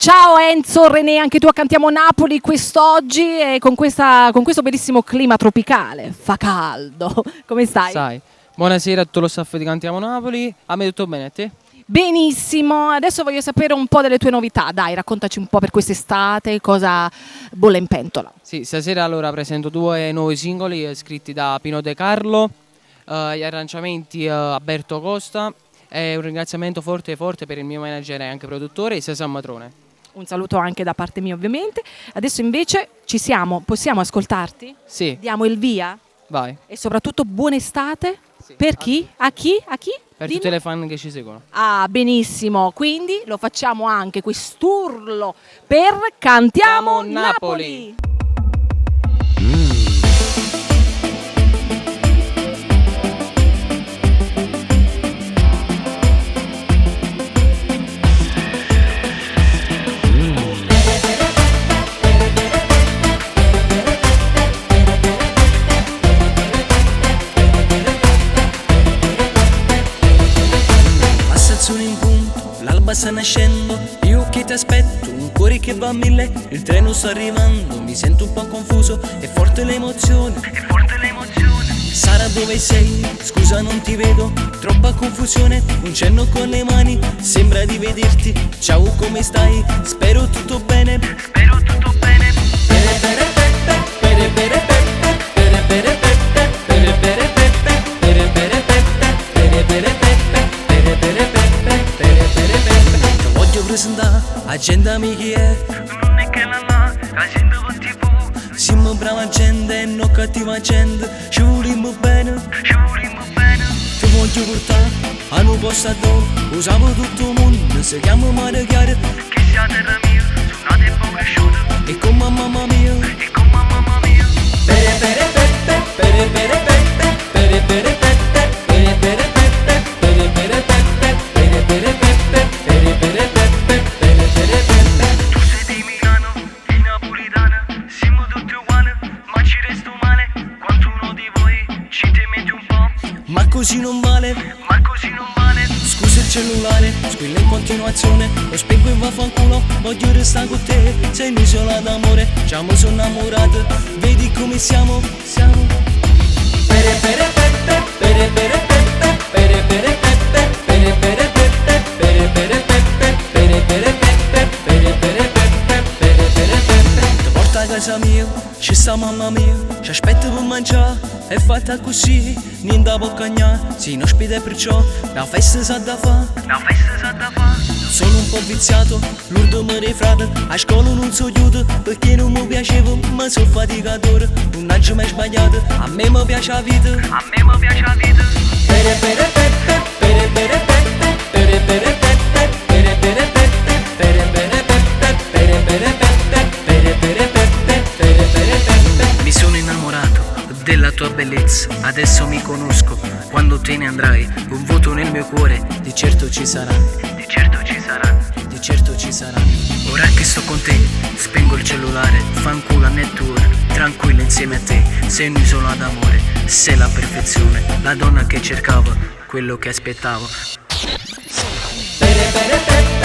Ciao Enzo, René, anche tu a Cantiamo Napoli quest'oggi e con questo bellissimo clima tropicale. Fa caldo. Come stai? Sai, buonasera a tutto lo staff di Cantiamo Napoli. A me tutto bene, a te? Benissimo, adesso voglio sapere un po' delle tue novità. Dai, raccontaci un po' per quest'estate, cosa bolle in pentola. Sì, stasera allora presento 2 nuovi singoli scritti da Pino De Carlo, gli arrangiamenti Alberto Costa e un ringraziamento forte forte per il mio manager e anche produttore Sasan Matrone. Un saluto anche da parte mia ovviamente. Adesso invece ci siamo, possiamo ascoltarti? Sì, Diamo il via vai. e soprattutto buona estate. Sì. Per chi? A chi? A chi? Per Dimmi. tutte le fan che ci seguono. Ah, benissimo, quindi lo facciamo anche quest'urlo per Cantiamo Cantiamo Napoli. Napoli. Sono in punto, l'alba sta nascendo, io che ti aspetto, un cuore che va a 1000, il treno sta arrivando, mi sento un po' confuso, è forte l'emozione, Sara dove sei? Scusa non ti vedo, troppa confusione, un cenno con le mani, sembra di vederti, ciao come stai? Spero tutto bene, voglio presentare agendami chi è. Non è che la gente va TV. Siamo brava gente e non cattiva gente. Ci vogliamo bene. Ti voglio portare a un posto dove usiamo tutto il mondo. Si chiama Mare Chiara. Che sia terra mia, suonate e poi cresciuta. E con mamma mia. Pere pere pepe, pere pere pepe, pere pere pepe, pere pere pepe, pere pere pepe, pere pere pepe, pere pere pepe, pere pere pepe. Tu sei di Milano, di napolitana, siamo tutti uguali, ma ci resto male. Quantuno di voi ci temete un po', ma così non vale. Scusa il cellulare, squilla in continuazione, lo spengo e vaffanculo, voglio restare con te. Sei un'isola d'amore, già mi sono innamorato, vedi come siamo. Pere pere pepe, pere pere pepe, pere pere pepe, pere pere pepe, pere pere pepe, pere pere pepe, pere pere pepe, pere pere pepe. Ti porto a casa mia, ci sta mamma mia, ci aspetta per mangiare, è fatta così, niente da boccagnare, si non ospite perciò, la festa sa da fa. Sono un po' viziato, l'urdo mi rifrate, a scuola non so aiuto, perché non mi piaceva, ma sono faticatore, un angelo mi è sbagliato, a me mi piace la vita. Pere pere pepe, pere pere pepe, pere pere pepe, pere pere pepe, pere pere pepe, pere pere pepe, pere pere pepe, pere pere pepe. Mi sono innamorato della tua bellezza, adesso mi conosco, quando te ne andrai, un voto nel mio cuore, di certo ci sarà. Ora che sto con te, spengo il cellulare, fanculo a network, tranquillo insieme a te, sei un'isola d'amore, sei la perfezione, la donna che cercavo, quello che aspettavo. Pere pere pepe.